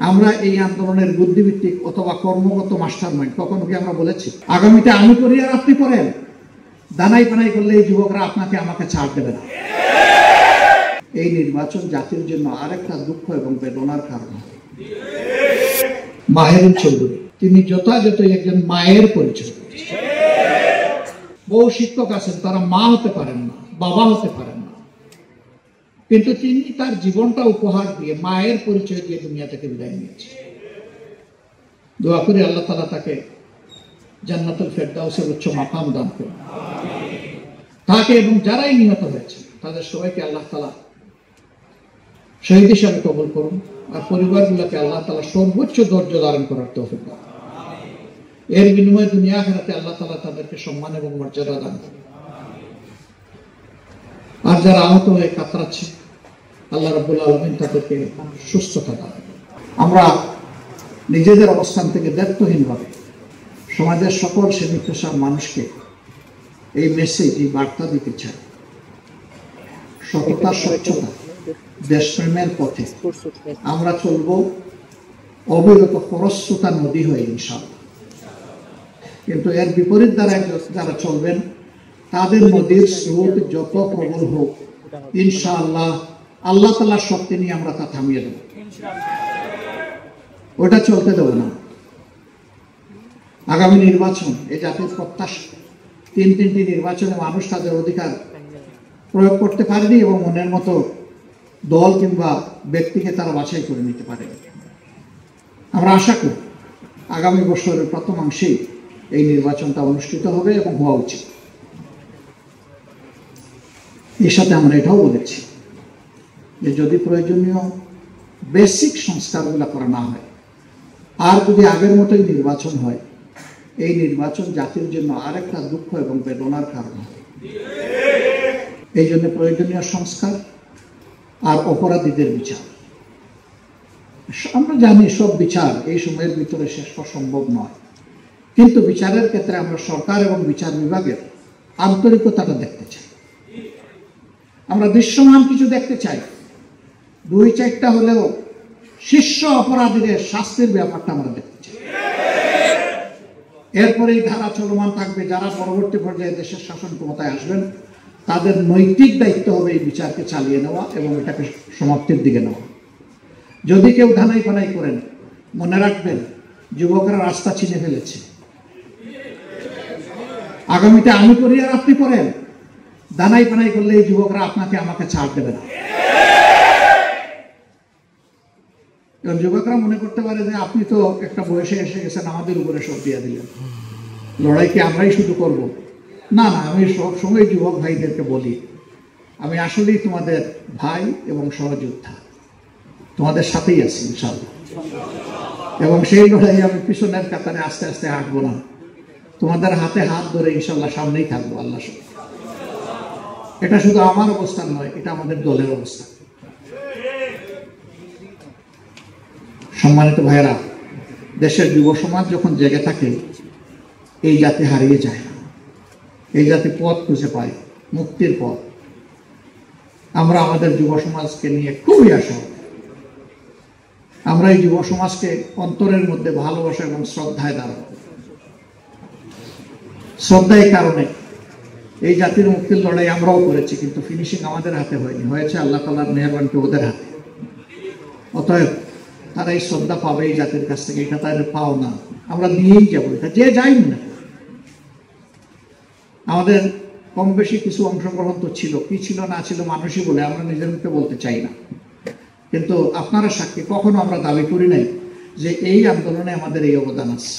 আমরা এই আন্দোলনের বুদ্ধিভিত্তিক অথবা কর্মগত মাস্টারমাইন্ড কখনো কি আমরা বলেছি আগামীতে আমি করি আর আপনি করেন? দানাই পানাই করলে এই যুবকরা আপনাকে আমাকে ছাড় দেবে না। এই নির্বাচন জাতির জন্য আরেকটা দুঃখ এবং বেদনার কারণ। মাহেরুল চৌধুরী তিনি যথাযথই একজন মায়ের পরিচয়। বহু শিক্ষক আছেন তারা মা হতে পারেন না, বাবা হতে পারেন না, কিন্তু তিনি তার জীবনটা উপহার দিয়ে মায়ের পরিচয় দিয়ে দুনিয়া থেকে বিদায় নিয়েছে। দোয়া করি আল্লাহ তাআলা তাকে জান্নাতুল ফেরদাউসের উচ্চ মাকাম দান করুন। তাকে এবং যারাই নিহত হয়েছে তাদের সবাইকে আল্লাহ তাআলা শহীদ হিসাবে কবুল করুন, আর পরিবারগুলোকে আল্লাহ তাআলা সর্বোচ্চ ধৈর্য ধারণ করার তৌফিক দান। এর বিনিময়ে দুনিয়া আখিরাতে আল্লাহ তাআলা তাদেরকে সম্মান এবং মর্যাদা দান করুন। আর যারা আহত হয়ে কাতরাচ্ছে আল্লাহ রাব্বুল আলামিন তাদেরকে সুস্থতা দান। আমরা নিজেদের অবস্থান থেকে দায়িত্বহীনভাবে সমাজের সকল শ্রেণী পেশার মানুষকে এই মেসেজ, এই বার্তা দিতে চাই। সততা, স্বচ্ছতা, দেশপ্রেমের পথে আমরা চলব অবিরত খরস্রোতা নদী হয়ে ইনশাআল্লাহ। কিন্তু এর বিপরীত দ্বারা যারা চলবেন তাদের নদীর স্রোত যত প্রবল হোক ইনশাআল্লাহ আল্লাহ তাআলার শক্তি নিয়ে আমরা তা থামিয়ে দেব, ওটা চলতে দেব না। আগামী নির্বাচন এই জাতির প্রত্যাশা। তিনটি নির্বাচনে মানুষ তাদের অধিকার প্রয়োগ করতে পারেনি এবং মনের মতো দল কিংবা ব্যক্তিকে তারা বাছাই করে নিতে পারে। আমরা আশা করি আগামী বছরের প্রথমাংশেই এই নির্বাচনটা অনুষ্ঠিত হবে এবং হওয়া উচিত। এর সাথে আমরা এটাও বলেছি যে যদি প্রয়োজনীয় বেসিক সংস্কারগুলো করা না হয় আর যদি আগের মতোই নির্বাচন হয়, এই নির্বাচন জাতির জন্য আরেকটা দুঃখ এবং বেদনার কারণ হবে। এই জন্য প্রয়োজনীয় সংস্কার আর অপরাধীদের বিচার। আমরা জানি সব বিচার এই সময়ের ভিতরে শেষ করা সম্ভব নয়, কিন্তু বিচারের ক্ষেত্রে আমরা সরকার এবং বিচার বিভাগের আন্তরিকতাটা দেখতে চাই। আমরা দৃশ্যমান কিছু দেখতে চাই। 2-4টা হলেও শীর্ষ অপরাধীদের শাস্তির ব্যাপারটা আমরা দেখতে চাই। এরপরে এই ধারা চলমান থাকবে। যারা পরবর্তী পর্যায়ে দেশের শাসন ক্ষমতায় আসবেন তাদের নৈতিক দায়িত্ব হবে এই বিচারকে চালিয়ে নেওয়া এবং এটাকে সমাপ্তির দিকে নেওয়া। যদি কেউ ধানাই পানাই করেন, মনে রাখবেন যুবকরা রাস্তা চিনে ফেলেছে। আগামীতে আমি করি আর আপনি করেন, দানাই পানাই করলে এই যুবকরা আপনাকে আমাকে ছাড় দেবে না। যুবকরা মনে করতে পারে যে আপনি তো একটা বয়সে এসে গেছেন, আমাদের উপরে সব দিয়ে দিলেন, লড়াই কি আমরাই শুধু করব? না না, আমি সব সময় যুবক ভাইদেরকে বলি আমি আসলেই তোমাদের ভাই এবং সহযোদ্ধা, তোমাদের সাথেই আছি ইনশাআল্লাহ। এবং সেই লড়াই আমি পিছনের কাতারে আস্তে আস্তে হাঁটবো না, তোমাদের হাতে হাত ধরে ইনশাআল্লাহ সামনেই থাকবো আল্লাহ। এটা শুধু আমার অবস্থান নয়, এটা আমাদের দলের অবস্থান। সম্মানিত ভাইয়েরা, দেশের যুব সমাজ যখন জেগে থাকে এই জাতি হারিয়ে যায় না, এই জাতি পথ খুঁজে পায়, মুক্তির পথ। আমরা আমাদের যুব সমাজকে নিয়ে খুবই আশা। আমরা এই যুব সমাজকে অন্তরের মধ্যে ভালোবাসা এবং শ্রদ্ধায় দাঁড়াবো। শ্রদ্ধার কারণে এই জাতির মুক্তির লড়াই আমরাও করেছি, কিন্তু ফিনিশিং আমাদের হাতে হয়নি, হয়েছে আল্লাহ তাআলার মেহেরবানিতে ওদের হাতে। অতএব তারা এই শ্রদ্ধা পাবে এই জাতির কাছ থেকে, এটা তাদের পাও না, আমরা দিয়েই যাবো। এটা যে যাই মনে করে। আমাদের কম বেশি কিছু অংশগ্রহণ তো ছিল, কি ছিল না ছিল মানুষই বলে, আমরা নিজের মুখে বলতে চাই না। কিন্তু আপনারা সাক্ষী, কখনো আমরা দাবি করি নাই যে এই আন্দোলনে আমাদের এই অবদান আছে।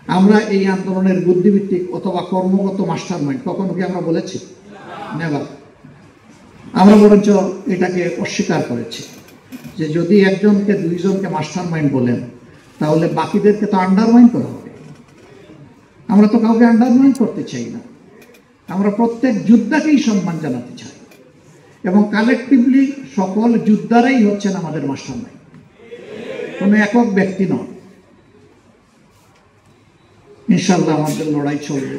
আমরা এই আন্দোলনের বুদ্ধিভিত্তিক অথবা কর্মগত মাস্টারমাইন্ড কখনো কি আমরা বলেছি? নেভার। আমরা বরঞ্চ এটাকে অস্বীকার করেছি যে যদি একজনকে 2জনকে মাস্টারমাইন্ড বলেন তাহলে বাকিদেরকে তো আন্ডারমাইন করা হবে। আমরা তো কাউকে আন্ডারমাইন করতে চাই না। আমরা প্রত্যেক যোদ্ধাকেই সম্মান জানাতে চাই এবং কালেকটিভলি সকল যোদ্ধারাই হচ্ছেন আমাদের মাস্টারমাইন্ড, কোনো একক ব্যক্তি নয়। ইনশাআল্লাহ আমাদের লড়াই চলবে,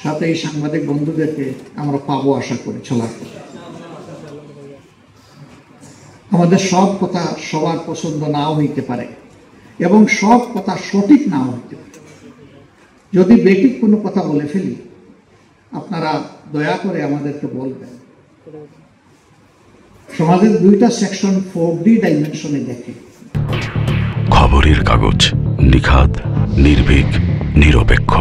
সাথে এই সাংবাদিক বন্ধুদেরকে আমরা পাবো আশা করি চলার পথে। আমাদের সব কথা সবার পছন্দ নাও হইতে পারে এবং সব কথা সঠিক নাও হইতে পারে। যদি বেঠিক কোনো কথা বলে ফেলি আপনারা দয়া করে আমাদেরকে বলবেন। সমাজের দুইটা সেকশন 4D ডাইমেনশনে দেখে। খবরের কাগজ, নিখাত, নির্ভীক, নিরপেক্ষ।